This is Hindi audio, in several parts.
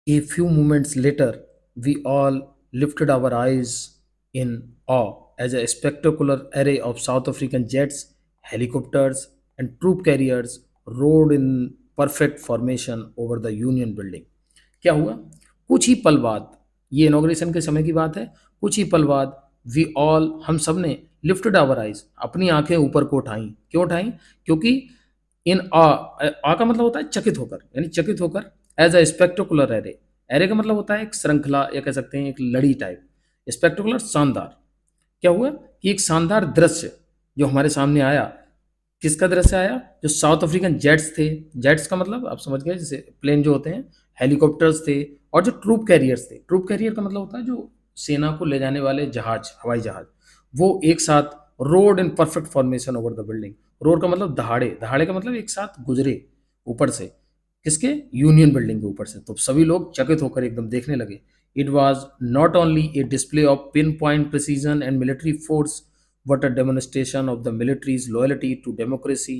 A few moments later, we all lifted our eyes in awe as a spectacular array of South African jets, helicopters, and troop carriers rode in perfect formation over the Union building. क्या हुआ? कुछ ही पल बाद, ये इनॉग्रेशन के समय की बात है, कुछ ही पल बाद वी ऑल, हम सब ने लिफ्टेड आवर आइज, अपनी आंखें ऊपर को उठाई। क्यों उठाई? क्योंकि इन आ का मतलब होता है चकित होकर, यानी चकित होकर, as a spectacular array. Array का मतलब होता है एक श्रृंखला, या कह सकते हैं एक लड़ी टाइप। स्पेक्टेकुलर, शानदार। क्या हुआ कि एक शानदार दृश्य जो हमारे सामने आया। किसका दृश्य आया? जो साउथ अफ्रीकन जेट्स थे। जेट्स का मतलब आप समझ गए, जैसे प्लेन जो होते हैं, हेलीकॉप्टर्स थे, और जो ट्रूप कैरियर्स थे। ट्रूप कैरियर का मतलब होता है जो सेना को ले जाने वाले जहाज, हवाई जहाज, वो एक साथ road in perfect formation over the building. Road का मतलब दहाड़े, दहाड़े का मतलब एक साथ गुजरे ऊपर से। किसके? यूनियन बिल्डिंग के ऊपर से। तो सभी लोग चकित होकर एकदम देखने लगे। It was not only A display of pin point precision and military force, but a demonstration of the military's loyalty to democracy,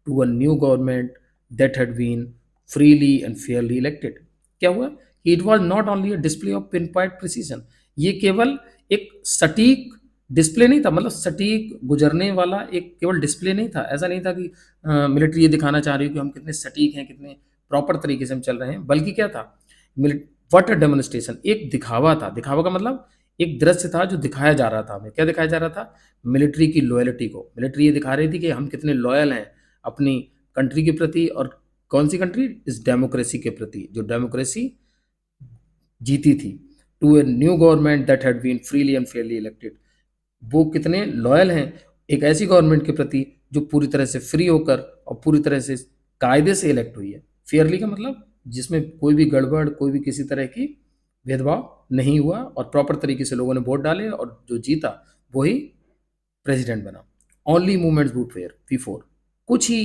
to a new government that had been freely and fairly elected. क्या हुआ? It was not only a display of pinpoint precision. ये केवल एक सटीक डिस्प्ले नहीं था, मतलब सटीक गुजरने वाला एक केवल डिस्प्ले नहीं था। ऐसा नहीं था कि मिलिट्री ये दिखाना चाह रही हो कि हम कितने सटीक हैं, कितने प्रॉपर तरीके से हम चल रहे हैं, बल्कि क्या था? वट अ डेमोन्स्ट्रेशन, एक दिखावा था। दिखावा का मतलब एक दृश्य था जो दिखाया जा रहा था हमें। क्या दिखाया जा रहा था? मिलिट्री की लॉयल्टी को। मिलिट्री ये दिखा रही थी कि हम कितने लॉयल हैं अपनी कंट्री के प्रति। और कौन सी कंट्री? इस डेमोक्रेसी के प्रति, जो डेमोक्रेसी जीती थी। To a new government that had been freely and fairly elected, वो कितने लॉयल हैं एक ऐसी गवर्नमेंट के प्रति जो पूरी तरह से फ्री होकर और पूरी तरह से कायदे से इलेक्ट हुई है। फेयरली का मतलब जिसमें कोई भी गड़बड़, कोई भी किसी तरह की भेदभाव नहीं हुआ, और प्रॉपर तरीके से लोगों ने वोट डाले और जो जीता वही प्रेसिडेंट बना। Only movements would fair before, कुछ ही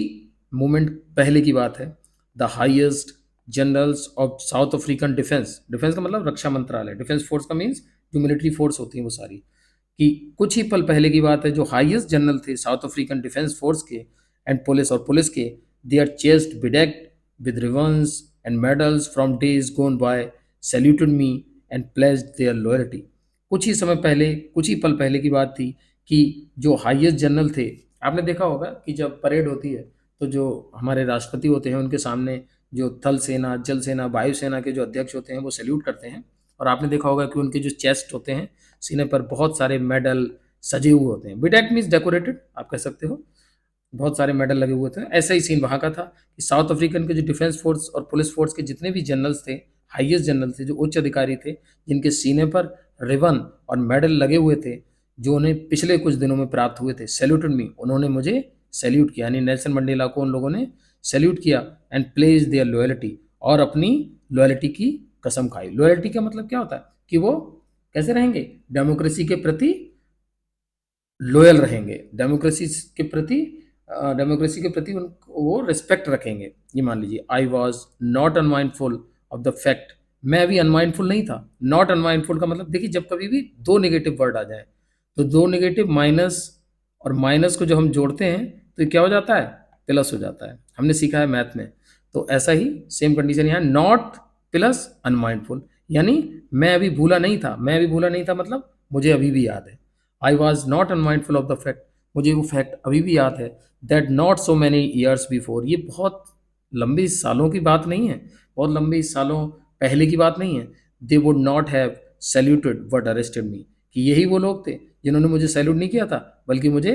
मूवमेंट पहले की बात है, the highest generals of South African defence. Defence का मतलब रक्षा मंत्रालय, डिफेंस फोर्स का मीन्स जो मिलिट्री फोर्स होती है वो सारी, कि कुछ ही पल पहले की बात है, जो हाईएस्ट जनरल थे साउथ अफ्रीकन डिफेंस फोर्स के एंड पुलिस, और पुलिस के, they are chest bedecked with ribbons and medals from days gone by, saluted me and pledged their loyalty. कुछ ही समय पहले, कुछ ही पल पहले की बात थी कि जो हाईएस्ट जनरल थे, आपने देखा होगा कि जब परेड होती है तो जो हमारे राष्ट्रपति होते हैं उनके सामने जो थल सेना, जल सेना, वायु सेना के जो अध्यक्ष होते हैं वो सैल्यूट करते हैं। और आपने देखा होगा कि उनके जो चेस्ट होते हैं, सीने पर बहुत सारे मेडल सजे हुए होते हैं। बिडेक्ड मीन्स डेकोरेटेड, आप कह सकते हो, बहुत सारे मेडल लगे हुए थे। ऐसा ही सीन वहाँ का था कि साउथ अफ्रीकन के जो डिफेंस फोर्स और पुलिस फोर्स के जितने भी जनरल्स थे, हाईएस्ट जनरल थे, जो उच्च अधिकारी थे, जिनके सीने पर रिबन और मेडल लगे हुए थे, जो उन्हें पिछले कुछ दिनों में प्राप्त हुए थे, सैल्यूटेड मी, उन्होंने मुझे सैल्यूट किया, यानी नेल्सन मंडेला को उन लोगों ने सैल्यूट किया एंड प्लेज देयर लॉयल्टी, और अपनी लॉयल्टी की कसम खाई। लॉयल्टी का मतलब क्या होता है? कि वो कैसे रहेंगे? डेमोक्रेसी के प्रति लॉयल रहेंगे, डेमोक्रेसी के प्रति वो रिस्पेक्ट रखेंगे। ये मान लीजिए, आई was not unmindful of the fact, मैं भी अनमाइंडफुल नहीं था। नॉट अनमाइंडफुल का मतलब देखिए, जब कभी भी दो नेगेटिव वर्ड आ जाए तो दो नेगेटिव माइनस, और माइनस को जब हम जोड़ते हैं तो ये क्या हो जाता है? प्लस हो जाता है। हमने सीखा है मैथ में। तो ऐसा ही सेम कंडीशन यहाँ, नॉट प्लस अनमाइंडफुल, यानी मैं अभी भूला नहीं था। मैं अभी भूला नहीं था मतलब मुझे अभी भी याद है। I was not unmindful of the fact, मुझे वो फैक्ट अभी भी याद है, that not so many years before, ये बहुत लंबी सालों की बात नहीं है, बहुत लंबी सालों पहले की बात नहीं है, they would not have saluted but arrested me, कि यही वो लोग थे जिन्होंने मुझे सैल्यूट नहीं किया था बल्कि मुझे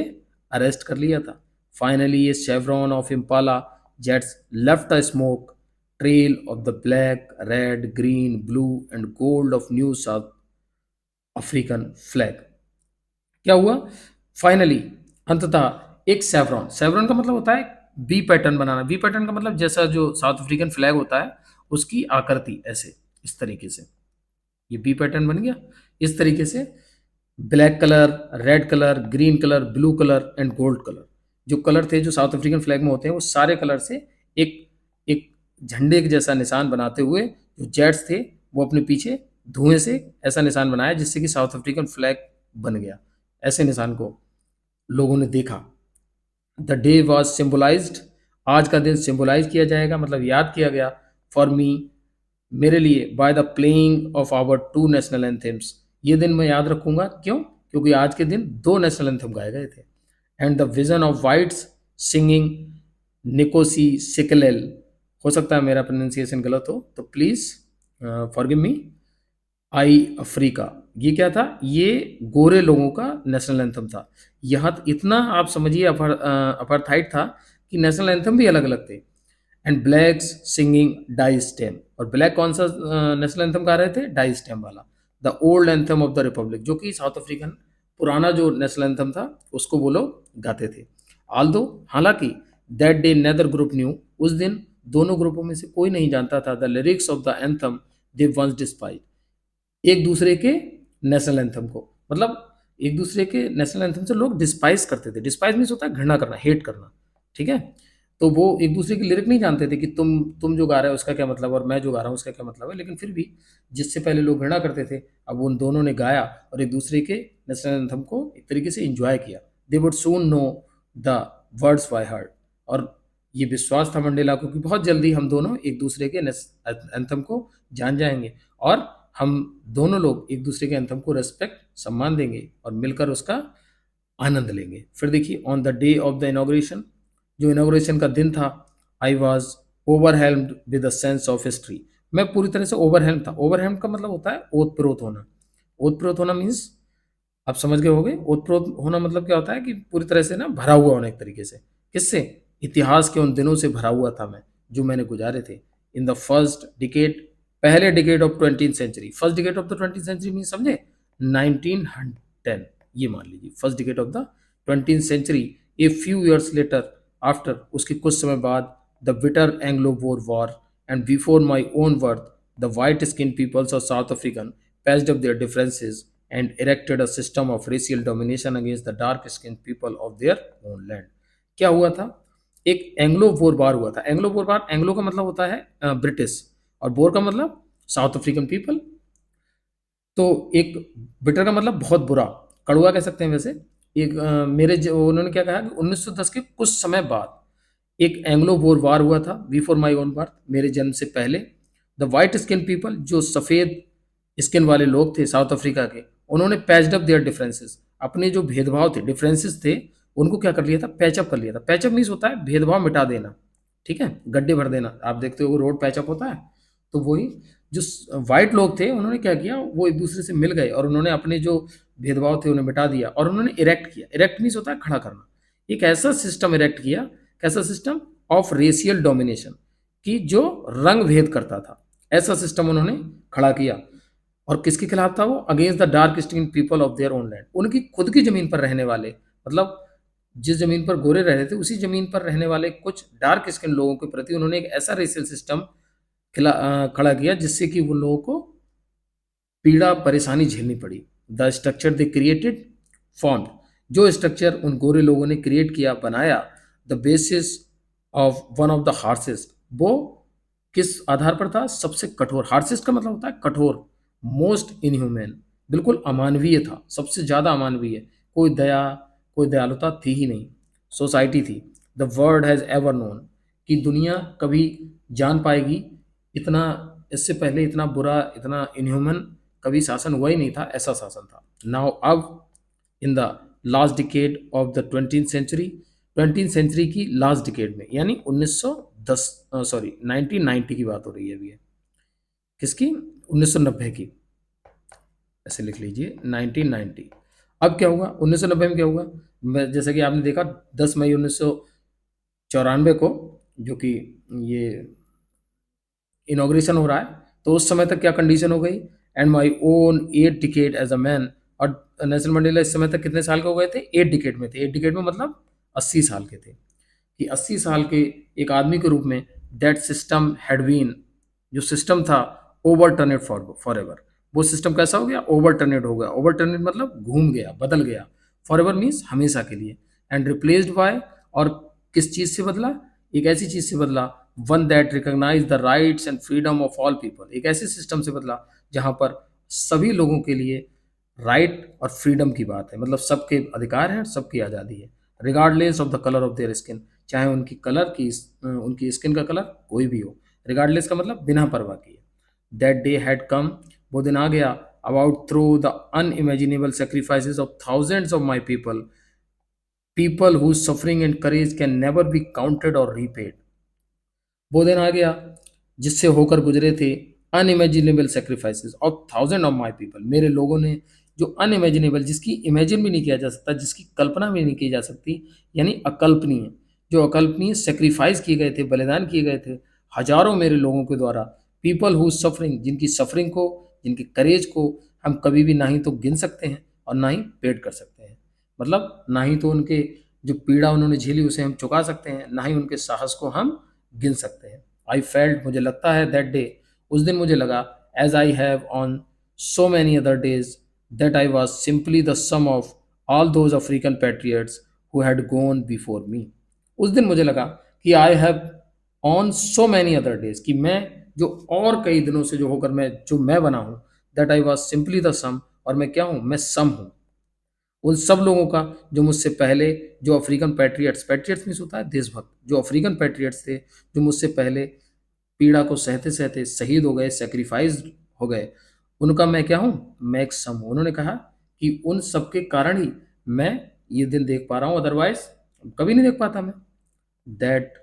अरेस्ट कर लिया था। फाइनली ये chevron of Impala jets left a smoke trail of the black, red, green, blue and gold of new south African flag. क्या हुआ? फाइनली, अंततः एक सेवरॉन, सेवरॉन का मतलब होता है बी पैटर्न बनाना। बी पैटर्न का मतलब जैसा जो साउथ अफ्रीकन फ्लैग होता है उसकी आकृति ऐसे, इस तरीके से ये बी पैटर्न बन गया। इस तरीके से black colour, red colour, green colour, blue colour and gold colour, जो कलर थे जो साउथ अफ्रीकन फ्लैग में होते हैं, वो सारे कलर से एक एक झंडे के जैसा निशान बनाते हुए जो जेट्स थे वो अपने पीछे धुएं से ऐसा निशान बनाया जिससे कि साउथ अफ्रीकन फ्लैग बन गया। ऐसे निशान को लोगों ने देखा। द डे वॉज सिम्बोलाइज्ड, आज का दिन सिम्बोलाइज किया जाएगा, मतलब याद किया गया, फॉर मी, मेरे लिए by the playing of our two national anthems. ये दिन मैं याद रखूंगा, क्यों? क्योंकि आज के दिन दो नेशनल एंथम गाए गए थे। And the vision of whites singing Nkosi Sikelel. हो सकता है मेरा प्रोनाउंसिएशन गलत हो, तो please forgive me. I Africa, ये क्या था? ये गोरे लोगों का नेशनल एंथम था। यहाँ इतना आप समझिए अपार्थाइड था कि नेशनल एंथम भी अलग अलग थे। And blacks singing Die Stem. और ब्लैक कौन सा नेशनल एंथम गा रहे थे? डाई स्टेम वाला, the old anthem of the republic, जो कि साउथ अफ्रीकन पुराना जो नेशनल एंथम था उसको वो लोग गाते थे। आल्दो, हालांकि that day neither group knew, उस दिन दोनों ग्रुपों में से कोई नहीं जानता था the lyrics of the anthem they once despised, एक दूसरे के नेशनल एंथम को। मतलब एक दूसरे के नेशनल एंथम से लोग डिस्पाइज करते थे। डिस्पाइज मीन्स होता है घृणा करना, हेट करना, ठीक है? तो वो एक दूसरे के लिरिक नहीं जानते थे कि तुम जो गा रहे हो उसका क्या मतलब और मैं जो गा रहा हूँ उसका क्या मतलब है, लेकिन फिर भी जिससे पहले लोग घृणा करते थे, अब उन दोनों ने गाया और एक दूसरे के नेशनल एंथम को एक तरीके से इंजॉय किया। They would soon know the words by heart. और ये विश्वास था मंडेला को कि बहुत जल्दी हम दोनों एक दूसरे के एंथम को जान जाएंगे और हम दोनों लोग एक दूसरे के एंथम को रेस्पेक्ट, सम्मान देंगे और मिलकर उसका आनंद लेंगे। फिर देखिए, on the day of the inauguration, जो इनॉग्रेशन का दिन था, I was overwhelmed with a sense of history. मैं पूरी तरह से ओवरहेल्म था। ओवरहेल्म का मतलब होता है ओतप्रोत होना। ओतप्रोत होना मीन्स आप समझ गए होंगे। ओतप्रोत होना मतलब क्या होता है कि पूरी तरह से ना भरा हुआ होना एक तरीके से। किससे? इतिहास के उन दिनों से भरा हुआ था मैं, जो मैंने गुजारे थे। इन द फर्स्ट डिकेड, पहले decade of 20th century. First decade of the 20th century mean समझे? 1910, ये मान लीजिए first decade of the 20th century. A few years later, after, उसके कुछ समय बाद, the bitter Anglo Boer war and before my own birth, the white skin peoples of South African patched up their differences and erected a system of racial domination against the dark skinned people of their own land। क्या हुआ था? एक एंग्लो बोर वार हुआ था। एंग्लो बोर वार, एंग्लो का मतलब होता है ब्रिटिश, और बोर का मतलब साउथ अफ्रीकन पीपल। तो एक बिटर का मतलब बहुत बुरा, कड़वा कह सकते हैं वैसे। एक उन्होंने क्या कहा कि 1910 के कुछ समय बाद एक एंग्लो बोर वार हुआ था, बिफोर माई ओन बर्थ, मेरे जन्म से पहले। द वाइट स्किन पीपल, जो सफ़ेद स्किन वाले लोग थे साउथ अफ्रीका के, उन्होंने पैच्ड अप देयर डिफरेंसेस, अपने जो भेदभाव थे, डिफरेंसेस थे, उनको क्या कर लिया था? पैचअप कर लिया था। पैचअप मीन्स होता है भेदभाव मिटा देना, ठीक है, गड्ढे भर देना। आप देखते हो रोड पैचअप होता है, तो वही जो वाइट लोग थे उन्होंने क्या किया, वो एक दूसरे से मिल गए और उन्होंने अपने जो भेदभाव थे उन्हें मिटा दिया और उन्होंने इरेक्ट किया। इरेक्ट मीन्स होता है खड़ा करना। एक ऐसा सिस्टम इरेक्ट किया, कैसा सिस्टम? ऑफ रेशियल डोमिनेशन, कि जो रंग भेद करता था, ऐसा सिस्टम उन्होंने खड़ा किया। और किसके खिलाफ था वो? Against the dark skin people of their own land, उनकी खुद की जमीन पर रहने वाले, मतलब जिस जमीन पर गोरे रह रहे थे उसी जमीन पर रहने वाले कुछ डार्क स्किन लोगों के प्रति उन्होंने एक ऐसा रेशियल सिस्टम खड़ा किया जिससे कि उन लोगों को पीड़ा परेशानी झेलनी पड़ी। The structure they created formed, जो स्ट्रक्चर उन गोरे लोगों ने क्रिएट किया, बनाया, the basis of one of the harshest, वो किस आधार पर था? सबसे कठोर। हार्सेस्ट का मतलब होता है कठोर, मोस्ट इनह्यूमन, बिल्कुल अमानवीय था, सबसे ज़्यादा अमानवीय, कोई दया, कोई दयालुता थी ही नहीं, सोसाइटी थी। The world has ever known, कि दुनिया कभी जान पाएगी, इतना, इससे पहले इतना बुरा, इतना इनह्यूमन कभी शासन हुआ ही नहीं था, ऐसा शासन था। नाउ अब in the last decade of the 20th century, 20th century की लास्ट डिकेड में, यानी 1910, सॉरी 1990 की बात हो रही है अभी। किसकी? 1990 की, ऐसे लिख लीजिए 1990। अब क्या हुआ 1990 में? क्या हुआ? जैसे कि आपने देखा 10 मई 1994 को, जो कि ये इनॉग्रेशन हो रहा है, तो उस समय तक क्या कंडीशन हो गई? And my own 8 decade as a man. और नेल्सन मंडेला इस समय तक कितने साल के हो गए थे? 8 डिकेड में थे। 8 डिकेड में मतलब 80 साल के थे, कि 80 साल के एक आदमी के रूप में दैट सिस्टम हैड बीन, जो सिस्टम था, ओवर टर्नेड फॉर एवर। वो सिस्टम कैसा हो गया? ओवर टर्नेड हो गया। ओवर टर्नेड मतलब घूम गया, बदल गया। फॉर एवर मीन्स हमेशा के लिए। एंड रिप्लेस्ड बाय, और किस चीज से बदला? एक ऐसी चीज से बदला, one that recognize the rights and freedom of all people, एक ऐसे सिस्टम से बदला जहां पर सभी लोगों के लिए राइट और फ्रीडम की बात है, मतलब सबके अधिकार हैं, सबकी आज़ादी है। Regardless of the colour of their skin, चाहे उनकी कलर की, उनकी स्किन का कलर कोई भी हो। रिगार्डलेस का मतलब बिना परवाह किए। That day had come, वो दिन आ गया, about through the unimaginable sacrifices of thousands of my people whose suffering and courage can never be counted or repaid. वो दिन आ गया जिससे होकर गुजरे थे unimaginable sacrifices of thousand of my people, मेरे लोगों ने जो अनइमेजिनेबल, जिसकी इमेजिन भी नहीं किया जा सकता, जिसकी कल्पना भी नहीं की जा सकती, यानी अकल्पनीय, जो अकल्पनीय सेक्रीफाइस किए गए थे, बलिदान किए गए थे हजारों मेरे लोगों के द्वारा। पीपल हु सफरिंग, जिनकी सफरिंग को, जिनकी करेज को हम कभी भी ना ही तो गिन सकते हैं और ना ही पेड कर सकते हैं। मतलब ना ही तो उनके जो पीड़ा उन्होंने झेली उसे हम चुका सकते हैं, ना ही उनके साहस को हम गिन सकते हैं। आई फेल्ट, मुझे लगता है, दैट डे, उस दिन मुझे लगा, as I have on so many other days, that I was simply the sum of all those African patriots who had gone before me. उस दिन मुझे लगा कि I have on so many other days, कि मैं जो और कई दिनों से जो होकर मैं बना हूँ, that I was simply the sum, और मैं क्या हूँ, मैं सम हूँ उन सब लोगों का जो मुझसे पहले, जो अफ्रीकन पैट्रियट्स, पैट्रियट्स मीन्स होता है देशभक्त, जो अफ्रीकन पैट्रियट्स थे, जो मुझसे पहले पीड़ा को सहते सहते शहीद हो गए, सेक्रीफाइस हो गए, उनका मैं क्या हूँ, मैं एक सम हूँ। उन्होंने कहा कि उन सबके कारण ही मैं ये दिन देख पा रहा हूँ, अदरवाइज कभी नहीं देख पाता मैं। That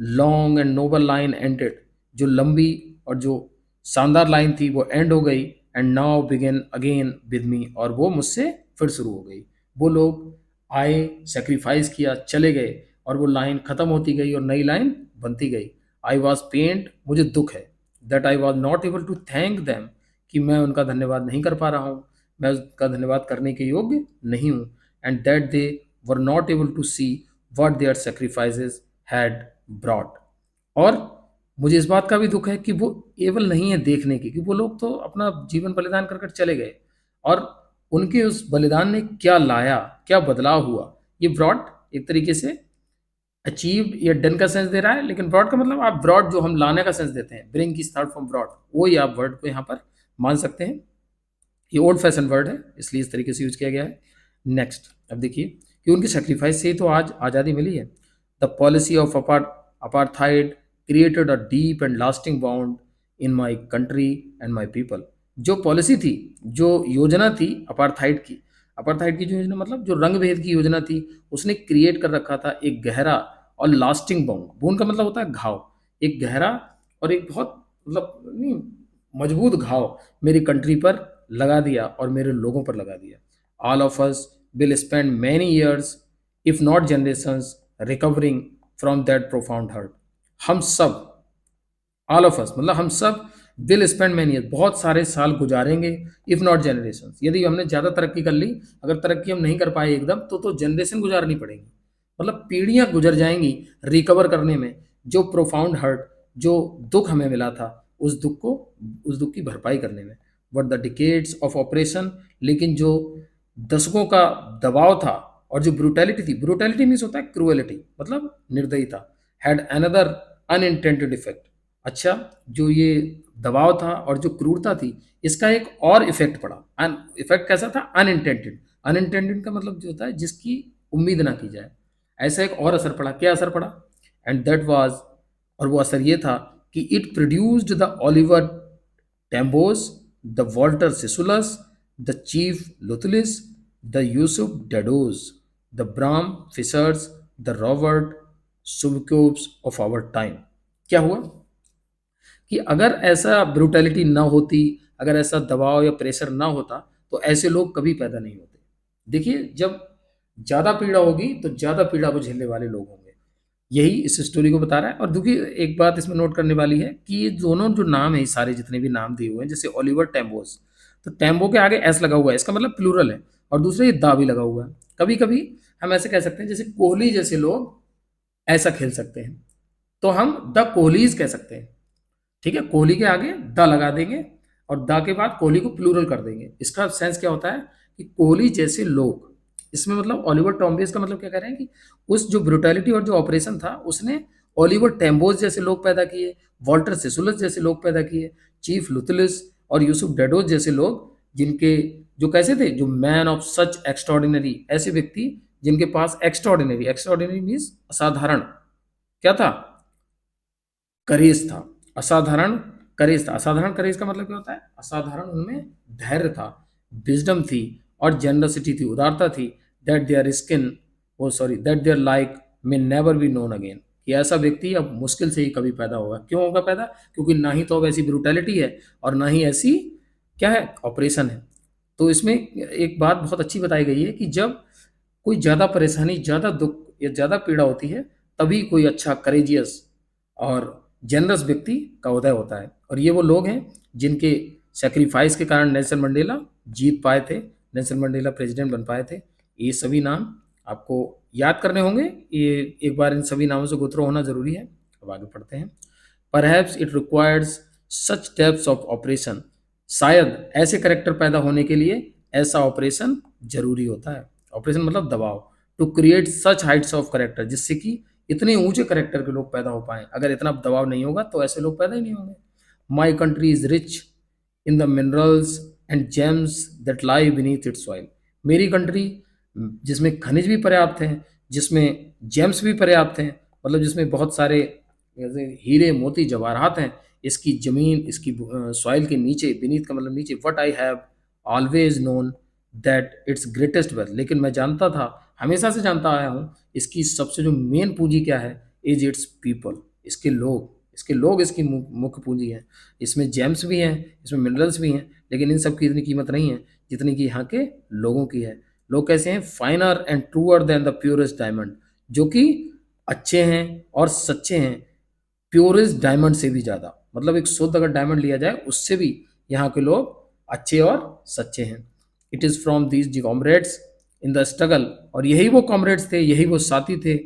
long and noble line ended, जो लंबी और जो शानदार लाइन थी वो एंड हो गई, and now begin again with me, और वो मुझसे फिर शुरू हो गई। वो लोग आए, सेक्रीफाइस किया, चले गए, और वो लाइन खत्म होती गई और नई लाइन बनती गई। आई वॉज पेंड, मुझे दुख है, that I was not able to thank them, कि मैं उनका धन्यवाद नहीं कर पा रहा हूँ, मैं उसका धन्यवाद करने के योग्य नहीं हूँ, and that they were not able to see what their sacrifices had brought. और मुझे इस बात का भी दुख है कि वो एबल नहीं है देखने की, कि वो लोग तो अपना जीवन बलिदान कर कर चले गए, और उनके उस बलिदान ने क्या लाया, क्या बदलाव हुआ। ये ब्रॉड एक तरीके से अचीव्ड या डन का सेंस दे रहा है, लेकिन ब्रॉड का मतलब आप ब्रॉड जो हम लाने का सेंस देते हैं, ब्रिंग की स्टार्ट फ्रॉम ब्रॉड, वो ही आप वर्ड को यहाँ पर मान सकते हैं। ये ओल्ड फैशन वर्ड है, इसलिए इस तरीके से यूज किया गया है। नेक्स्ट, अब देखिए कि उनकी सेक्रीफाइस से ही तो आज आज़ादी मिली है। The policy of apartheid created a deep and lasting bound in my country and my people. जो पॉलिसी थी, जो योजना थी अपार्थाइड की जो योजना, मतलब जो रंग भेद की योजना थी, उसने क्रिएट कर रखा था एक गहरा और लास्टिंग बाउंड। बाउंड का मतलब होता है घाव, एक गहरा और एक बहुत, मतलब नहीं, मजबूत घाव मेरी कंट्री पर लगा दिया और मेरे लोगों पर लगा दिया। All of us will spend many years if not generations recovering from that profound hurt. हम सब, ऑल ऑफ अस मतलब हम सब, विल स्पेंड मैनी ईयर्स, बहुत सारे साल गुजारेंगे, इफ नॉट जनरेशंस, यदि हमने ज़्यादा तरक्की कर ली, अगर तरक्की हम नहीं कर पाए एकदम, तो जनरेशन गुजारनी पड़ेगी, मतलब पीढ़ियां गुजर जाएंगी रिकवर करने में, जो प्रोफाउंड हर्ट, जो दुख हमें मिला था, उस दुख की भरपाई करने में। But the decades of operation, लेकिन जो दशकों का दबाव था और जो ब्रूटैलिटी थी, ब्रूटैलिटी मीन्स होता है क्रूएलिटी, मतलब निर्दयता, हैड अनदर अनइंटेंडेड इफेक्ट। अच्छा, जो ये दबाव था और जो क्रूरता थी, इसका एक और इफेक्ट पड़ा। इफेक्ट कैसा था, अनइंटेंडेड। अनइंटेंडेड का मतलब जो होता है जिसकी उम्मीद ना की जाए, ऐसा एक और असर पड़ा। क्या असर पड़ा, एंड दैट वाज, और वो असर ये था कि it produced the Oliver Tambos, the Walter Sisulus, the chief Luthulis, the Yusuf Dadoos, the Bram Fischers, the Robert Sobukwes of our time. क्या हुआ कि अगर ऐसा ब्रूटैलिटी ना होती, अगर ऐसा दबाव या प्रेशर ना होता, तो ऐसे लोग कभी पैदा नहीं होते। देखिए, जब ज़्यादा पीड़ा होगी तो ज़्यादा पीड़ा को झेलने वाले लोग होंगे, यही इस स्टोरी को बता रहा है। और देखिए, एक बात इसमें नोट करने वाली है कि ये दोनों जो नाम है, ये सारे जितने भी नाम दिए हुए हैं, जैसे ओलिवर टेम्बोस, तो टेम्बो के आगे एस लगा हुआ है, इसका मतलब प्लूरल है, और दूसरे ये दा भी लगा हुआ है। कभी कभी हम ऐसे कह सकते हैं, जैसे कोहली जैसे लोग ऐसा खेल सकते हैं, तो हम द कोहलीज कह सकते हैं। ठीक है, कोहली के आगे द लगा देंगे और द के बाद कोहली को प्लूरल कर देंगे। इसका सेंस क्या होता है कि कोहली जैसे लोग, इसमें मतलब ओलिवर टॉम्बेस का मतलब क्या कह रहे हैं कि उस जो ब्रुटैलिटी और जो ऑपरेशन था, उसने ओलिवर टेम्बोस जैसे लोग पैदा किए, वॉल्टर सिसुलस जैसे लोग पैदा किए, चीफ लुतलिस और यूसुफ डेडोस जैसे लोग, जिनके जो कैसे थे, जो मैन ऑफ सच एक्स्ट्रॉर्डिनरी, ऐसे व्यक्ति जिनके पास एक्स्ट्रॉर्डिनरी, एक्स्ट्रॉर्डिनरी मीन्स असाधारण, क्या था, करेज था, असाधारण करेज था। असाधारण करेज का मतलब क्या होता है? असाधारण उनमें धैर्य था, विजडम थी और जेनरसिटी थी, उदारता थी। That their skin oh sorry that their like may never be known again, कि ऐसा व्यक्ति अब मुश्किल से ही कभी पैदा होगा। क्यों होगा पैदा? क्योंकि ना ही तो अब ऐसी ब्रूटैलिटी है और ना ही ऐसी क्या है, ऑपरेशन है। तो इसमें एक बात बहुत अच्छी बताई गई है कि जब कोई ज़्यादा परेशानी, ज़्यादा दुख या ज़्यादा पीड़ा होती है, तभी कोई अच्छा करेजियस और जेनरस व्यक्ति का उदय होता है। और ये वो लोग हैं जिनके सेक्रीफाइस के कारण नेल्सन मंडेला जीत पाए थे, नेल्सन मंडेला प्रेसिडेंट बन पाए थे। ये सभी नाम आपको याद करने होंगे, ये एक बार इन सभी नामों से गुथरो होना ज़रूरी है। अब आगे पढ़ते हैं। Perhaps it requires such depths of operation, शायद ऐसे करेक्टर पैदा होने के लिए ऐसा ऑपरेशन जरूरी होता है। ऑपरेशन मतलब दबाव। To create such heights of character, जिससे कि इतने ऊंचे करेक्टर के लोग पैदा हो पाए। अगर इतना दबाव नहीं होगा तो ऐसे लोग पैदा ही नहीं होंगे। My country is rich in the minerals and James that lie beneath it's soil. मेरी कंट्री जिसमें खनिज भी पर्याप्त हैं, जिसमें जेम्स भी पर्याप्त हैं, मतलब जिसमें बहुत सारे जैसे हीरे मोती जवाहरात हैं, इसकी जमीन, इसकी सॉइल के नीचे, बीनीथ का मतलब नीचे। What I have always known that it's greatest wealth, लेकिन मैं जानता था, हमेशा से जानता आया हूँ, इसकी सबसे जो मेन पूंजी क्या है? इज इट्स पीपल, इसके लोग। इसके लोग इसकी मुख्य पूंजी है। इसमें जेम्स भी हैं, इसमें मिनरल्स भी हैं, लेकिन इन सब की इतनी कीमत नहीं है जितनी कि यहाँ के लोगों की है। लोग कैसे हैं? Finer and truer than the purest diamond, जो कि अच्छे हैं और सच्चे हैं, प्योरेस्ट डायमंड से भी ज़्यादा। मतलब एक शुद्ध अगर डायमंड लिया जाए उससे भी यहाँ के लोग अच्छे और सच्चे हैं। It is from these comrades in the struggle, और यही वो कॉमरेड्स थे, यही वो साथी थे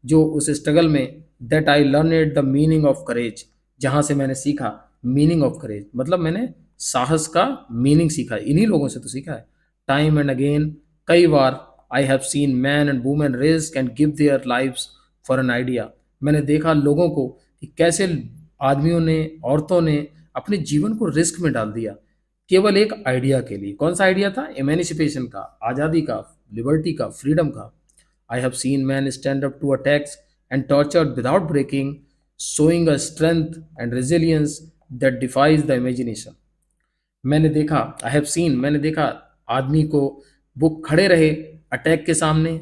जो उस स्ट्रगल में, that I learn the meaning of courage, जहाँ से मैंने सीखा मीनिंग ऑफ करेज, मतलब मैंने साहस का मीनिंग सीखा। इन्हीं लोगों से तो सीखा है। टाइम एंड अगेन, कई बार, I have seen men and women risk and give their lives for an idea. मैंने देखा लोगों को कि कैसे आदमियों ने, औरतों ने अपने जीवन को रिस्क में डाल दिया केवल एक आइडिया के लिए। कौन सा आइडिया था? एमेनिसिपेशन का, आज़ादी का, लिबर्टी का, फ्रीडम का। I have seen man stand up to attacks and torture without breaking, showing a strength and resilience that defies the imagination. मैंने देखा, आई हैव सीन, मैंने देखा आदमी को, वो खड़े रहे अटैक के सामने,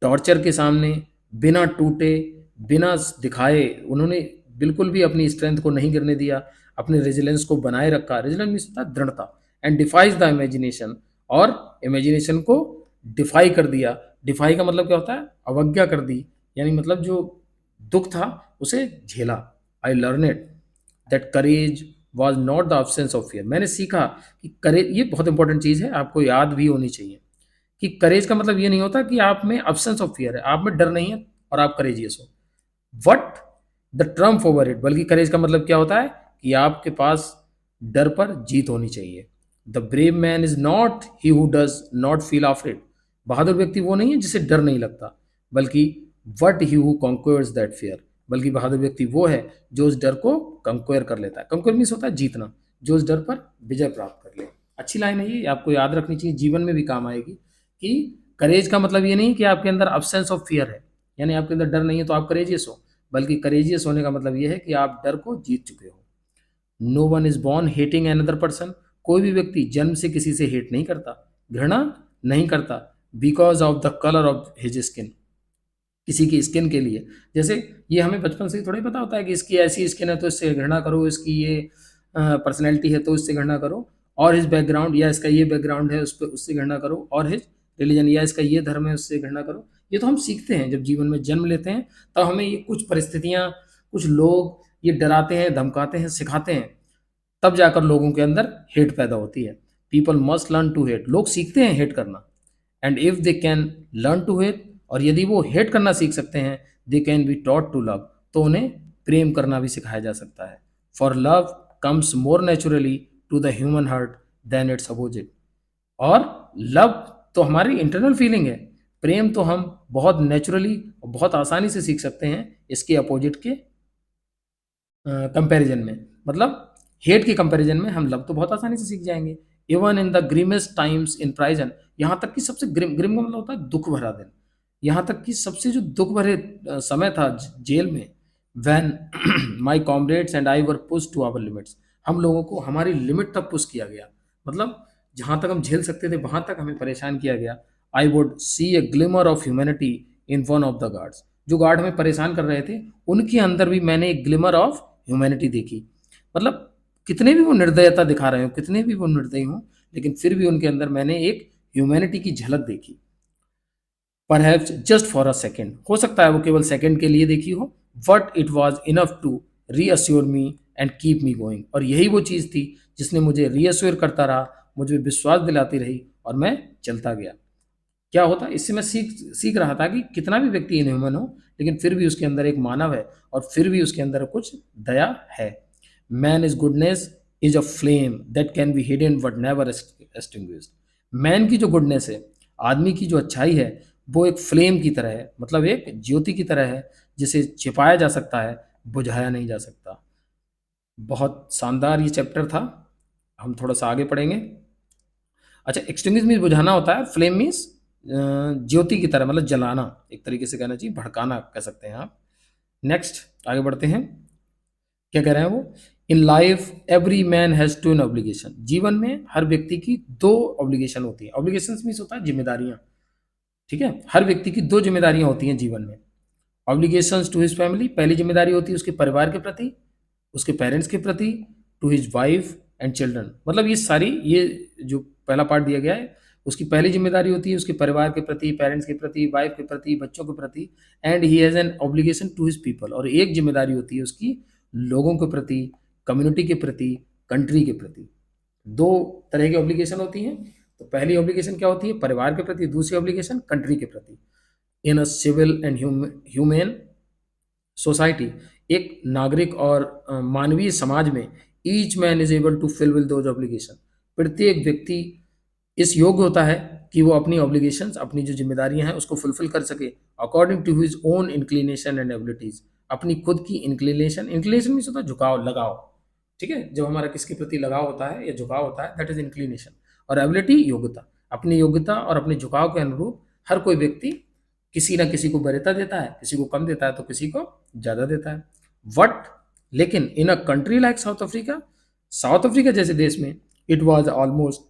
टॉर्चर के सामने, बिना टूटे, बिना दिखाए, उन्होंने बिल्कुल भी अपनी स्ट्रेंथ को नहीं गिरने दिया, अपने रेजिलेंस को बनाए रखा। रेजिलेंस मीन्स होता है दृढ़ता। एंड डिफाइज द इमेजिनेशन, और इमेजिनेशन को डिफाई कर दिया। डिफाई का मतलब क्या होता है? अवज्ञा कर दी, यानी मतलब जो दुख था उसे झेला। I learn it that courage was not the absence of fear. मैंने सीखा कि करेज, ये बहुत इंपॉर्टेंट चीज़ है, आपको याद भी होनी चाहिए कि करेज का मतलब ये नहीं होता कि आप में absence ऑफ फियर है, आप में डर नहीं है और आप करेजियस हो। What the Trump over it, बल्कि करेज का मतलब क्या होता है? कि आपके पास डर पर जीत होनी चाहिए। The brave man is not he who does not feel afraid. बहादुर व्यक्ति वो नहीं है जिसे डर नहीं लगता, बल्कि but he who conquers that fear, बल्कि बहादुर व्यक्ति वो है जो उस डर को कंक्वेयर कर लेता है। कंक्वेयर मीन्स होता है जीतना, जो उस डर पर विजय प्राप्त कर ले। अच्छी लाइन है ये, आपको याद रखनी चाहिए, जीवन में भी काम आएगी। कि करेज का मतलब ये नहीं कि आपके अंदर अब्सेंस ऑफ फियर है, यानी आपके अंदर डर नहीं है तो आप करेजियस हो, बल्कि करेजियस होने का मतलब ये है कि आप डर को जीत चुके हो। No one is born hating another person, कोई भी व्यक्ति जन्म से किसी से हेट नहीं करता, घृणा नहीं करता, because of the colour of his skin, किसी की स्किन के लिए। जैसे ये हमें बचपन से ही थोड़ा ही पता होता है कि इसकी ऐसी स्किन है तो इससे घृणा करो, इसकी ये पर्सनैलिटी है तो इससे घृणा करो, और हिज बैकग्राउंड, या इसका ये बैकग्राउंड है उस पर उससे घृणा करो, और हिज रिलीजन, या इसका ये धर्म है उससे घृणा करो। ये तो हम सीखते हैं जब जीवन में जन्म लेते हैं, तब हमें ये कुछ परिस्थितियाँ, कुछ लोग ये डराते हैं, धमकाते हैं, सिखाते हैं, तब जाकर लोगों के अंदर हेट पैदा होती है। People must learn to hate, लोग सीखते हैं हेट करना। And if they can learn to hate, और यदि वो हेट करना सीख सकते हैं, they can be taught to love, तो उन्हें प्रेम करना भी सिखाया जा सकता है। For love comes more naturally to the human heart than its opposite. और लव तो हमारी इंटरनल फीलिंग है, प्रेम तो हम बहुत नेचुरली और बहुत आसानी से सीख सकते हैं इसके अपोजिट के कंपैरिजन में। मतलब हेट के कंपैरिजन में हम लव तो बहुत आसानी से सीख जाएंगे। Even in the grimmest times in prison, यहाँ तक कि सबसे ग्रिम, ग्रिम का मतलब होता है दुख भरा दिन, यहाँ तक कि सबसे जो दुख भरे समय था जेल में, when my comrades and I were push to our limits, हम लोगों को हमारी लिमिट तक पुश किया गया, मतलब जहां तक हम झेल सकते थे वहां तक हमें परेशान किया गया। I would see A glimmer of humanity in one of the guards. जो गार्ड हमें परेशान कर रहे थे उनके अंदर भी मैंने एक ग्लिमर ऑफ ह्यूमैनिटी देखी। मतलब कितने भी वो निर्दयता दिखा रहे हो, कितने भी वो निर्दयी हों, लेकिन फिर भी उनके अंदर मैंने एक ह्यूमैनिटी की झलक देखी। Perhaps just for a second, हो सकता है वो केवल सेकेंड के लिए देखी हो, but it was enough to reassure me and keep me going. और यही वो चीज़ थी जिसने मुझे रीअश्योर करता रहा, मुझे विश्वास दिलाती रही और मैं चलता गया। क्या होता, इससे मैं सीख सीख रहा था कि कितना भी व्यक्ति इनह्यूमन हो लेकिन फिर भी उसके अंदर एक मानव है और फिर भी उसके अंदर कुछ दया है। Man is goodness is a flame that can be hidden but never extinguished. Man की जो गुडनेस है, आदमी की जो अच्छाई है, वो एक फ्लेम की तरह है, मतलब एक ज्योति की तरह है जिसे छिपाया जा सकता है, बुझाया नहीं जा सकता। बहुत शानदार ये चैप्टर था। हम थोड़ा सा आगे पढ़ेंगे। अच्छा, एक्सटिंग्विश मीन्स बुझाना होता है, फ्लेम मीन्स ज्योति की तरह, मतलब जलाना, एक तरीके से कहना चाहिए, भड़काना कह सकते हैं आप। नेक्स्ट आगे बढ़ते हैं। क्या कह रहे हैं वो, in life every man has twin obligation. जीवन में हर व्यक्ति की दो ऑब्लिगेशन होती है। ऑब्लिगेशन मीन्स होता है जिम्मेदारियां, ठीक है। हर व्यक्ति की दो जिम्मेदारियां होती हैं जीवन में। ऑब्लिगेशंस टू हिज फैमिली, पहली जिम्मेदारी होती है उसके परिवार के प्रति, उसके पेरेंट्स के प्रति, to his wife and children. मतलब ये सारी, ये जो पहला पार्ट दिया गया है, उसकी पहली जिम्मेदारी होती है उसके परिवार के प्रति, पेरेंट्स के प्रति, वाइफ के प्रति, बच्चों के प्रति। And he has an obligation to his people, और एक जिम्मेदारी होती है उसकी लोगों के प्रति, कम्युनिटी के प्रति, कंट्री के प्रति। दो तरह की ऑब्लिगेशन होती हैं। तो पहली ऑब्लिगेशन क्या होती है, परिवार के प्रति, दूसरी ऑब्लिगेशन कंट्री के प्रति। In a civil and human society, एक नागरिक और मानवीय समाज में, each man is able to fulfil those obligation, प्रत्येक व्यक्ति इस योग्य होता है कि वो अपनी ऑब्लिगेशंस, अपनी जो जिम्मेदारियां हैं उसको फुलफिल कर सके according to his own inclination and abilities. अपनी खुद की इंक्लिनेशन, इंक्लिनेशन मीन्स होता है झुकाव, लगाव, ठीक है। जब हमारा किसके प्रति लगाव होता है या झुकाव होता है, दैट इज इंक्लिनेशन। और एबिलिटी योग्यता, अपनी योग्यता और अपने झुकाव के अनुरूप हर कोई व्यक्ति किसी ना किसी को वरीयता देता है, किसी को कम देता है तो किसी को ज़्यादा देता है। वट, लेकिन in a country like South Africa, South Africa जैसे देश में, it was almost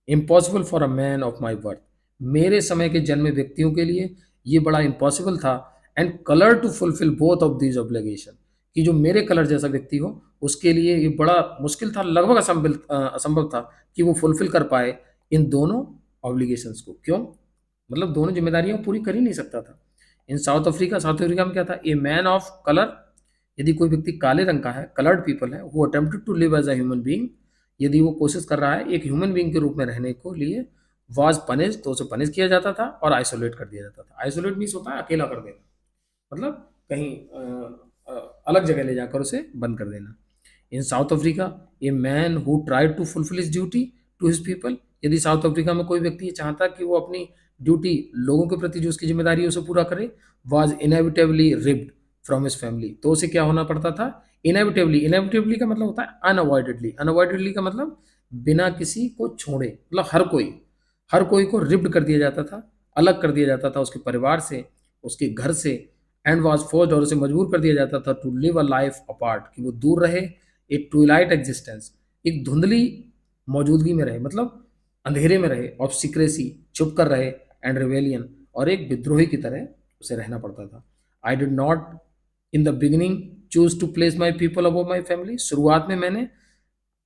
impossible for a man of my birth, मेरे समय के जन्मे व्यक्तियों के लिए ये बड़ा इम्पॉसिबल था, and colour to fulfil both of these obligation, कि जो मेरे कलर जैसा व्यक्ति हो उसके लिए ये बड़ा मुश्किल था, लगभग असंभव था कि वो फुलफिल कर पाए इन दोनों ऑब्लिगेशंस को। क्यों, मतलब दोनों जिम्मेदारियां पूरी कर ही नहीं सकता था। इन साउथ अफ्रीका, साउथ अफ्रीका में क्या था, ए मैन ऑफ कलर, यदि कोई व्यक्ति काले रंग का है, कलर्ड पीपल है, वो attempted to live as a human being, यदि वो कोशिश कर रहा है एक ह्यूमन बीइंग के रूप में रहने को लिए, वाज पनिश, तो उसे पनिश किया जाता था और आइसोलेट कर दिया जाता था। आइसोलेट मीन्स होता है अकेला कर देना, मतलब कहीं अलग जगह ले जाकर उसे बंद कर देना। In South Africa, a man who tried to fulfil his duty to his people, यदि साउथ अफ्रीका में कोई व्यक्ति ये चाहता कि वो अपनी ड्यूटी, लोगों के प्रति जो उसकी जिम्मेदारी है उसे पूरा करे, was inevitably ripped from his family, तो उसे क्या होना पड़ता था, इनएविटेबली, इनएविटेबली का मतलब होता है अनअवॉइडेडली, अनअवॉइडेडली का मतलब बिना किसी को छोड़े, मतलब हर कोई को रिप्ड कर दिया जाता था, अलग कर दिया जाता था उसके परिवार से, उसके घर से, एंड वाज फोर्स्ड, और उसे मजबूर कर दिया जाता था to live a life apart, कि वो दूर रहे, एक ट्विलाइट एग्जिस्टेंस, एक धुंधली मौजूदगी में रहे, मतलब अंधेरे में रहे, ऑफ सीक्रेसी, छुप कर रहे, एंड रिवेलियन, और एक विद्रोही की तरह उसे रहना पड़ता था। I did not in the beginning choose to place my people above my family, शुरुआत में मैंने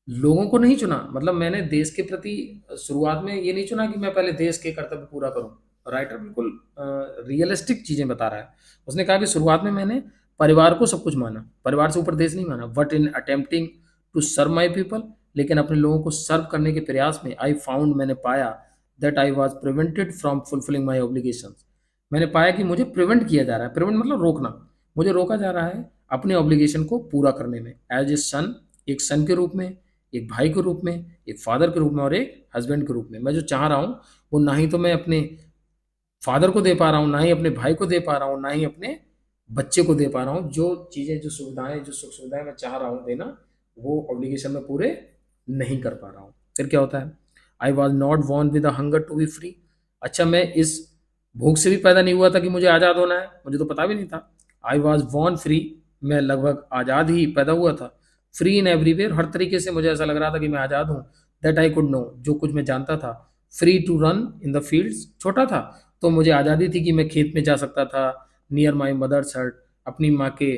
लोगों को नहीं चुना, मतलब मैंने देश के प्रति शुरुआत में ये नहीं चुना कि मैं पहले देश के कर्तव्य पूरा करूं। राइटर बिल्कुल रियलिस्टिक चीजें बता रहा है। उसने कहा कि शुरुआत में मैंने परिवार को सब कुछ माना, परिवार से ऊपर देश नहीं माना, but in attempting to serve my people, लेकिन अपने लोगों को सर्व करने के प्रयास में, आई फाउंड, मैंने पाया, that I was prevented from fulfilling my obligation, मैंने पाया कि मुझे प्रिवेंट किया जा रहा है, प्रिवेंट मतलब रोकना, मुझे रोका जा रहा है अपने ऑब्लिगेशन को पूरा करने में, एज ए सन, एक सन के रूप में, एक भाई के रूप में, एक फादर के रूप में, और एक हस्बैंड के रूप में। मैं जो चाह रहा हूँ वो ना ही तो मैं अपने फादर को दे पा रहा हूँ, ना ही अपने भाई को दे पा रहा हूँ, ना ही अपने बच्चे को दे पा रहा हूँ। जो चीज़ें, जो सुविधाएं, जो सुख सुविधाएं मैं चाह रहा हूँ देना, वो ऑब्लिगेशन में पूरे नहीं कर पा रहा हूँ। फिर क्या होता है, I was not born with a hunger to be free, अच्छा मैं इस भूख से भी पैदा नहीं हुआ था कि मुझे आज़ाद होना है, मुझे तो पता भी नहीं था। आई वॉज बॉर्न फ्री, मैं लगभग आज़ाद ही पैदा हुआ था। फ्री इन एवरीवेयर, हर तरीके से मुझे ऐसा लग रहा था कि मैं आज़ाद हूँ। दैट आई कुड नो, जो कुछ मैं जानता था। Free to run in the fields, छोटा था तो मुझे आज़ादी थी कि मैं खेत में जा सकता था, नियर माई मदर्स हट, अपनी माँ के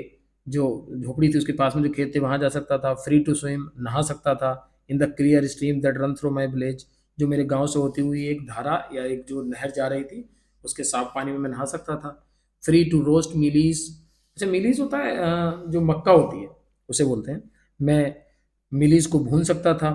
जो झोपड़ी थी उसके पास में जो खेत थे वहाँ जा सकता था। फ्री टू स्विम, नहा सकता था in the clear stream that run through my village, जो मेरे गांव से होती हुई एक धारा या एक जो नहर जा रही थी उसके साफ पानी में मैं नहा सकता था। फ्री टू रोस्ट मिलीज, अच्छा मिलीज होता है जो मक्का होती है उसे बोलते हैं। मैं मिलीज को भून सकता था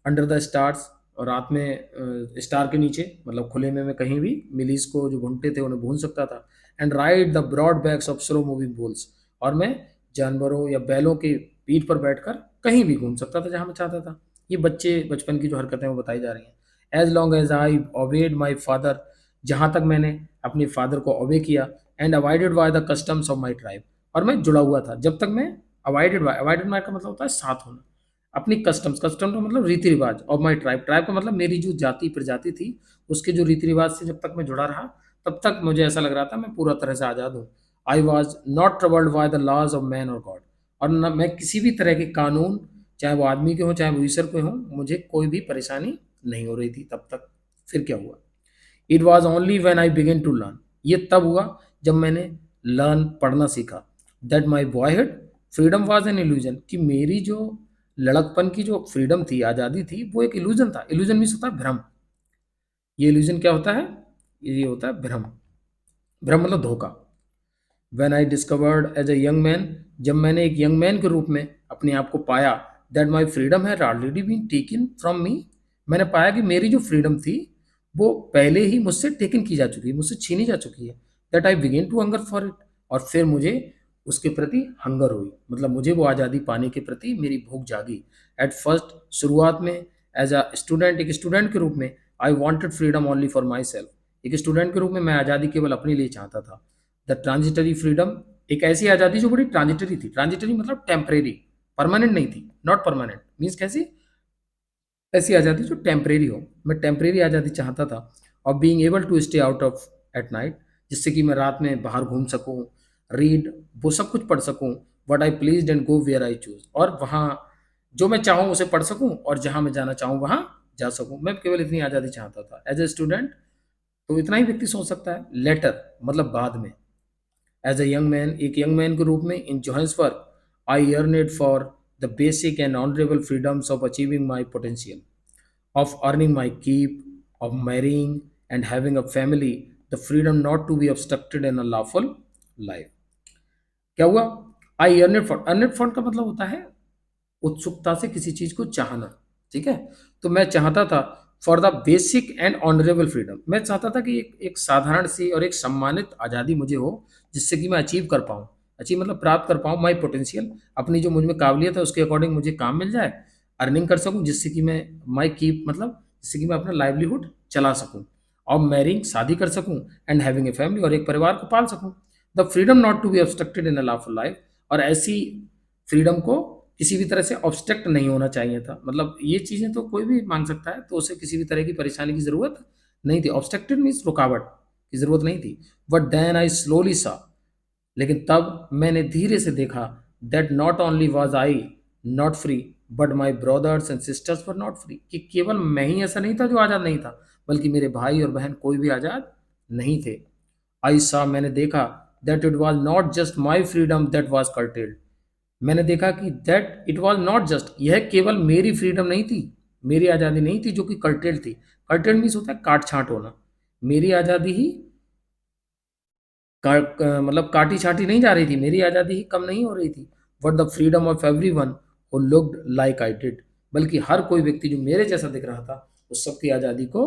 अंडर द स्टार्स, और रात में स्टार के नीचे, मतलब खुले में मैं कहीं भी मिलीज को जो भूनते थे उन्हें भून सकता था। And ride the broad backs of slow moving bulls, और मैं जानवरों या बैलों के पीठ पर बैठकर कहीं भी घूम सकता था जहां मैं चाहता था। ये बच्चे बचपन की जो हरकतें वो बताई जा रही हैं। As long as I obeyed my father, जहां तक मैंने अपने फादर को ओबे किया, and avoided by the customs of my tribe, और मैं जुड़ा हुआ था जब तक मैं अवॉइडेड बाय, अवॉइडेड बाय का मतलब होता है साथ होना, अपनी कस्टम्स, कस्टम का मतलब रीति रिवाज, और माई ट्राइब, ट्राइब का मतलब मेरी जो जाति प्रजाति थी उसके जो रीति रिवाज से जब तक मैं जुड़ा रहा तब तक मुझे ऐसा लग रहा था मैं पूरा तरह से आज़ाद हूँ। I was not troubled by the laws of man or God, और न मैं किसी भी तरह के कानून, चाहे वो आदमी के हों चाहे वो ईश्वर के हों, मुझे कोई भी परेशानी नहीं हो रही थी तब तक। फिर क्या हुआ? It was only when I began to learn, ये तब हुआ जब मैंने लर्न, पढ़ना सीखा, that my boyhood freedom was an illusion, कि मेरी जो लड़कपन की जो फ्रीडम थी, आज़ादी थी, वो एक इल्यूजन था। इल्यूजन मीन्स होता है भ्रम। ये इल्यूजन क्या होता है? ये होता है भ्रम। भ्रम मतलब धोखा। When I discovered as a young man, जब मैंने एक यंग मैन के रूप में अपने आप को पाया, that my freedom had already been taken from me, मैंने पाया कि मेरी जो फ्रीडम थी वो पहले ही मुझसे टेकन की जा चुकी है, मुझसे छीनी जा चुकी है। That I began to hunger for it, और फिर मुझे उसके प्रति हंगर हुई, मतलब मुझे वो आज़ादी पाने के प्रति मेरी भूख जागी। एट फर्स्ट, शुरुआत में, एज अ स्टूडेंट, एक स्टूडेंट के रूप में, I wanted freedom only for my self, एक स्टूडेंट के रूप में मैं आज़ादी केवल अपने लिए चाहता था। द ट्रांजिटरी फ्रीडम, एक ऐसी आज़ादी जो बड़ी ट्रांजिटरी थी। ट्रांजिटरी मतलब टेम्परेरी, परमानेंट नहीं थी। नॉट परमानेंट मीन्स कैसी? ऐसी आज़ादी जो टेम्परेरी हो, मैं टेम्परेरी आज़ादी चाहता था। और being able to stay out of at night, जिससे कि मैं रात में बाहर घूम सकूं, रीड, वो सब कुछ पढ़ सकूं, what I please and go where I choose, और वहाँ जो मैं चाहूँ उसे पढ़ सकूं और जहाँ मैं जाना चाहूँ वहाँ जा सकूं। मैं केवल इतनी आज़ादी चाहता था एज ए स्टूडेंट। तो इतना ही व्यक्ति सोच सकता है। लेटर मतलब बाद में, एज ए यंग मैन, एक यंग मैन के रूप में, in Johannesburg, I yearned for the basic and honourable freedoms of achieving my potential, of earning my keep, of marrying and having a family, the freedom not to be obstructed in a lawful life. क्या हुआ? I earn it for, earn it for का मतलब होता है उत्सुकता से किसी चीज को चाहना। ठीक है, तो मैं चाहता था for the basic and honourable freedom, मैं चाहता था कि एक साधारण सी और एक सम्मानित आज़ादी मुझे हो, जिससे कि मैं अचीव कर पाऊँ। अचीव मतलब प्राप्त कर पाऊँ माई पोटेंशियल, अपनी जो मुझ में काबिलियत है उसके अकॉर्डिंग मुझे काम मिल जाए, अर्निंग कर सकूँ जिससे कि मैं, माई कीप मतलब जिससे कि मैं अपना लाइवलीहुड चला सकूँ, और मैरिंग, शादी कर सकूँ, एंड हैविंग ए फैमिली, और एक परिवार को पाल सकूँ। The freedom not to be obstructed in a lawful life, और ऐसी फ्रीडम को किसी भी तरह से ऑब्स्ट्रक्ट नहीं होना चाहिए था। मतलब ये चीज़ें तो कोई भी मांग सकता है, तो उसे किसी भी तरह की परेशानी की ज़रूरत नहीं थी। ऑब्स्ट्रक्टेड मीन्स रुकावट की ज़रूरत नहीं थी। बट देन आई स्लोली सा, लेकिन तब मैंने धीरे से देखा, that not only was I not free, but my brothers and sisters were not free, कि केवल मैं ही ऐसा नहीं था जो आज़ाद नहीं था, बल्कि मेरे भाई और बहन कोई भी आज़ाद नहीं थे। आई सा, मैंने देखा, that it was not just my freedom that was curtailed, मैंने देखा कि that it was not just, यह केवल मेरी फ्रीडम नहीं थी, मेरी आज़ादी नहीं थी जो कि कर्टेल थी। कर्टेल मीन्स होता है काट छांट होना। मेरी आज़ादी ही मतलब काटी छाटी नहीं जा रही थी, मेरी आज़ादी ही कम नहीं हो रही थी। But the freedom of every one who looked like I did, बल्कि हर कोई व्यक्ति जो मेरे जैसा दिख रहा था उस सबकी आज़ादी को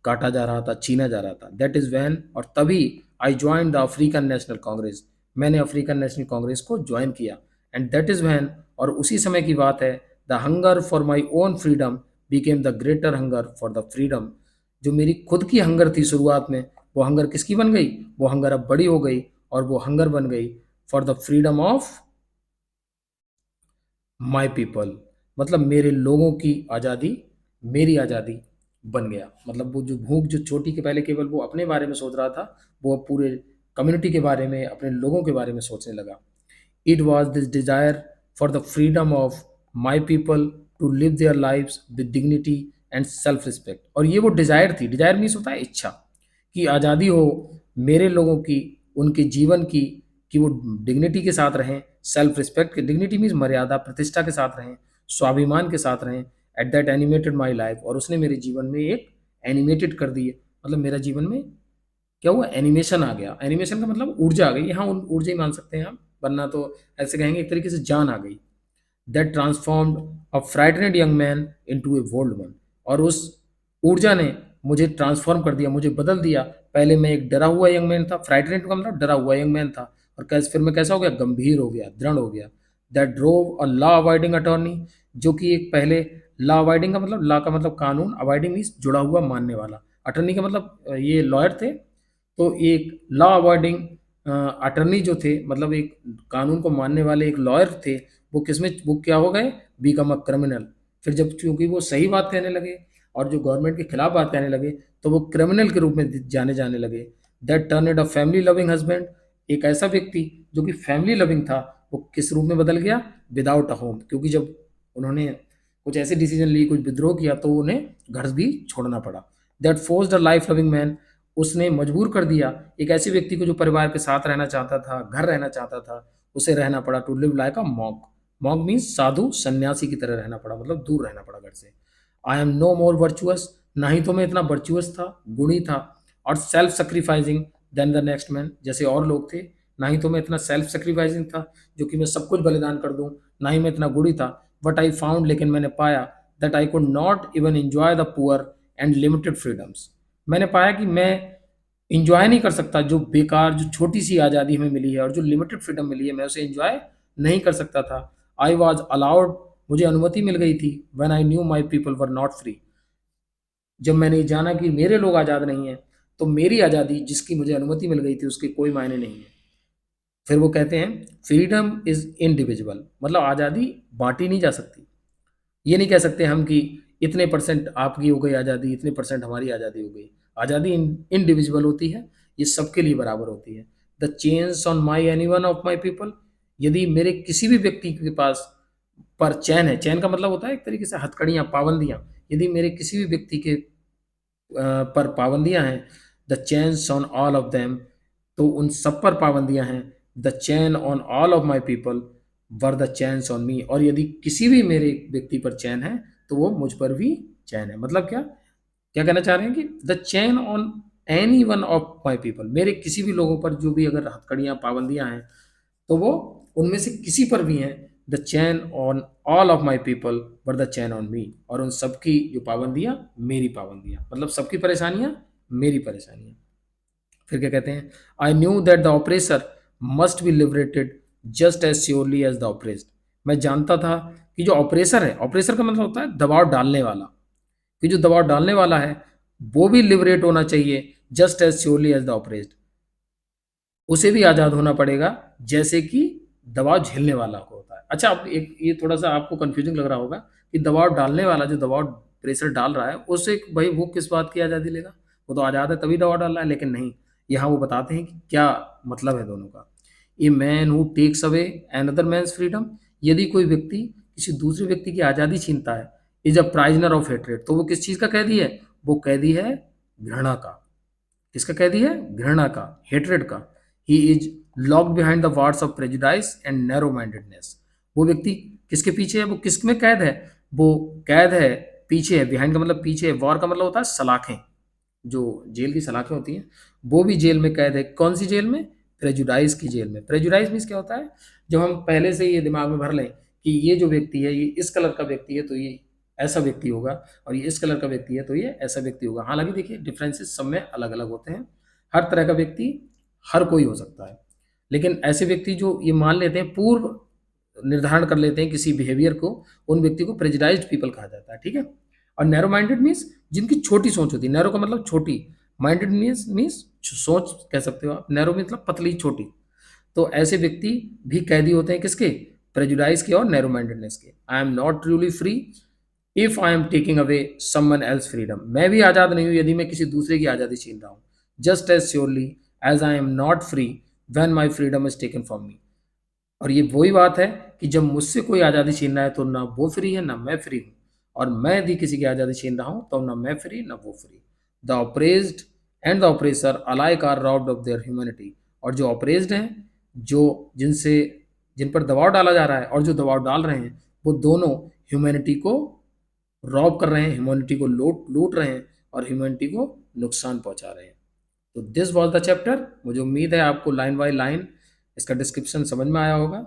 काटा जा रहा था, छीना जा रहा था। दैट इज़ वैन, और तभी I join the African national Congress, मैंने अफ्रीकन नेशनल कांग्रेस को ज्वाइन किया। एंड दैट इज़ वैन, और उसी समय की बात है, the hunger for my own freedom became the greater hunger for the freedom, जो मेरी खुद की हंगर थी शुरुआत में, वो हंगर किसकी बन गई? वो हंगर अब बड़ी हो गई, और वो हंगर बन गई for the freedom of my people, मतलब मेरे लोगों की आज़ादी, मेरी आज़ादी बन गया। मतलब वो जो भूख, जो छोटी के पहले केवल वो अपने बारे में सोच रहा था, वो अब पूरे कम्युनिटी के बारे में, अपने लोगों के बारे में सोचने लगा। It was this desire for the freedom of my people to live their lives with dignity and self respect. और ये वो डिजायर थी, डिजायर मीन्स होता है इच्छा, कि आज़ादी हो मेरे लोगों की, उनके जीवन की, कि वो डिग्निटी के साथ रहें, सेल्फ रिस्पेक्ट, डिग्निटी मीन्स मर्यादा, प्रतिष्ठा के साथ रहें, स्वाभिमान के साथ रहें। At that animated my life, और उसने मेरे जीवन में एक एनिमेटेड कर दी है, मतलब मेरा जीवन में क्या हुआ, एनिमेशन आ गया। एनिमेशन का मतलब ऊर्जा आ गई, हाँ ऊर्जा ही मान सकते हैं आप, वरना तो ऐसे कहेंगे एक तरीके से जान आ गई। That transformed a frightened young man into a bold one. और उस ऊर्जा ने मुझे ट्रांसफॉर्म कर दिया, मुझे बदल दिया। पहले मैं एक डरा हुआ यंग मैन था, फ्राइटनेड का मतलब डरा हुआ यंग मैन था, और कैसे फिर मैं कैसा हो गया, गंभीर हो गया, दृढ़ हो गया। That drove a law avoiding attorney, जो कि एक पहले, लॉ अवॉइडिंग का मतलब, लॉ का मतलब कानून, अवॉइडिंग मीन्स जुड़ा हुआ, मानने वाला, अटर्नी का मतलब ये लॉयर थे। तो एक लॉ अवॉइडिंग अटर्नी जो थे, मतलब एक कानून को मानने वाले एक लॉयर थे, वो किसमें, वो क्या हो गए, बिकम अ क्रिमिनल। फिर जब क्योंकि वो सही बात कहने लगे और जो गवर्नमेंट के खिलाफ बात कहने लगे, तो वो क्रिमिनल के रूप में जाने जाने लगे। That turn a family loving husband, एक ऐसा व्यक्ति जो कि फैमिली लविंग था, वो किस रूप में बदल गया, विदाउट अ होम, क्योंकि जब उन्होंने कुछ ऐसे डिसीजन लिए, कुछ विद्रोह किया, तो उन्हें घर भी छोड़ना पड़ा। That forced a life loving man, उसने मजबूर कर दिया एक ऐसे व्यक्ति को जो परिवार के साथ रहना चाहता था, घर रहना चाहता था, उसे रहना पड़ा, to live like a monk. Monk means साधु सन्यासी की तरह रहना पड़ा, मतलब दूर रहना पड़ा घर से। I am no more virtuous, ना ही तो मैं इतना वर्चुअस था, गुणी था, और self sacrificing than the next man, जैसे और लोग थे। ना ही तो मैं इतना सेल्फ सेक्रीफाइसिंग था, जो कि मैं सब कुछ बलिदान कर दूं, ना ही मैं इतना गुणी था। बट आई फाउंड, लेकिन मैंने पाया, that I could not even enjoy the poor and limited freedoms. मैंने पाया कि मैं इंजॉय नहीं कर सकता, जो बेकार, जो छोटी सी आज़ादी हमें मिली है और जो लिमिटेड फ्रीडम मिली है, मैं उसे इंजॉय नहीं कर सकता था। आई वॉज अलाउड, मुझे अनुमति मिल गई थी, when I knew my people were not free, जब मैंने जाना कि मेरे लोग आज़ाद नहीं हैं, तो मेरी आज़ादी जिसकी मुझे अनुमति मिल गई थी, उसके कोई मायने नहीं है। फिर वो कहते हैं फ्रीडम इज इनडिविजिबल, मतलब आज़ादी बांटी नहीं जा सकती। ये नहीं कह सकते हम कि इतने परसेंट आपकी हो गई आज़ादी, इतने परसेंट हमारी आज़ादी हो गई। आज़ादी इनडिविजिबल होती है, ये सबके लिए बराबर होती है। The chains on my any one of my people, यदि मेरे किसी भी व्यक्ति के पास पर चैन है, चैन का मतलब होता है एक तरीके से हथकड़ियाँ, पाबंदियाँ, यदि मेरे किसी भी व्यक्ति के पर पाबंदियाँ हैं, the chains on all of them, तो उन सब पर पाबंदियाँ हैं। The chain on all of my people were the chains on me, और यदि किसी भी मेरे व्यक्ति पर चैन है, तो वो मुझ पर भी चैन है। मतलब क्या, क्या कहना चाह रहे हैं कि the chain on any one of my people, मेरे किसी भी लोगों पर जो भी अगर हथकड़ियाँ, पाबंदियाँ हैं, तो वो उनमें से किसी पर भी हैं। The chain on all of my people were the chain on me, और उन सबकी जो पाबंदियाँ, मेरी पाबंदियाँ, मतलब सबकी परेशानियाँ, मेरी परेशानियाँ। फिर क्या कहते हैं, I knew that the oppressor must be liberated just as surely as the oppressed, मैं जानता था कि जो ऑपरेसर है, ऑपरेसर का मतलब होता है दबाव डालने वाला, कि जो दबाव डालने वाला है वो भी लिबरेट होना चाहिए, just as surely as the oppressed, उसे भी आज़ाद होना पड़ेगा जैसे कि दबाव झेलने वाला को होता है। अच्छा, अब एक ये थोड़ा सा आपको कंफ्यूजिंग लग रहा होगा कि दबाव डालने वाला, जो दबाव प्रेशर डाल रहा है, उसे भाई वो किस बात की आज़ादी लेगा, वो तो आज़ाद है तभी दबाव डाल रहा है। लेकिन नहीं, यहाँ वो बताते हैं कि क्या मतलब है दोनों का। A man who takes away another man's freedom, यदि कोई व्यक्ति किसी दूसरे व्यक्ति की आज़ादी छीनता है, इज अ प्राइजनर ऑफ हेट्रेड, तो वो किस चीज़ का कैदी है, वो कैदी है घृणा का। किसका कैदी है, घृणा का, हेट्रेड का। He is locked behind the wards of prejudice and narrow mindedness, वो व्यक्ति किसके पीछे है, वो किस में कैद है, वो कैद है, पीछे है, बिहाइंड का मतलब पीछे है, वॉर का मतलब होता है सलाखें, जो जेल की सलाखें होती हैं, वो भी जेल में कैद है। कौन सी जेल में, प्रेजुडाइस की जेल में। प्रेजुडाइस मीन्स क्या होता है, जब हम पहले से ये दिमाग में भर लें कि ये जो व्यक्ति है, ये इस कलर का व्यक्ति है, तो ये ऐसा व्यक्ति होगा, और ये इस कलर का व्यक्ति है, तो ये ऐसा व्यक्ति होगा। हालांकि देखिए डिफरेंसेस सब में अलग अलग होते हैं, हर तरह का व्यक्ति हर कोई हो सकता है, लेकिन ऐसे व्यक्ति जो ये मान लेते हैं, पूर्व निर्धारण कर लेते हैं किसी बिहेवियर को, उन व्यक्ति को प्रेजुडाइज्ड पीपल कहा जाता है, ठीक है। और नैरो माइंडेड मीन्स जिनकी छोटी सोच होती है, नैरो का मतलब छोटी, माइंडेड मीन्स सोच कह सकते हो आप, नैरो मतलब पतली, छोटी। तो ऐसे व्यक्ति भी कैदी होते हैं किसके, प्रेजुडाइज के और नैरो माइंडेडनेस के। आई am not truly free if I am taking away someone else freedom, मैं भी आज़ाद नहीं हूँ यदि मैं किसी दूसरे की आज़ादी छीन रहा हूँ। Just as surely as I am not free when my freedom is taken from me, और ये वही बात है कि जब मुझसे कोई आज़ादी छीन रहा है तो ना वो फ्री है ना मैं फ्री हूँ, और मैं यदि किसी की आज़ादी छीन रहा हूँ तो ना मैं फ्री ना वो free. The oppressed and the oppressor alike are robbed of their humanity. और जो ऑपरेस्ड हैं, जो जिनसे जिन पर दबाव डाला जा रहा है और जो दबाव डाल रहे हैं, वो दोनों ह्यूमैनिटी को रॉब कर रहे हैं, ह्यूमैनिटी को लूट लूट रहे हैं और ह्यूमैनिटी को नुकसान पहुंचा रहे हैं। तो दिस वॉज द चैप्टर। मुझे उम्मीद है आपको लाइन बाय लाइन इसका डिस्क्रिप्शन समझ में आया होगा।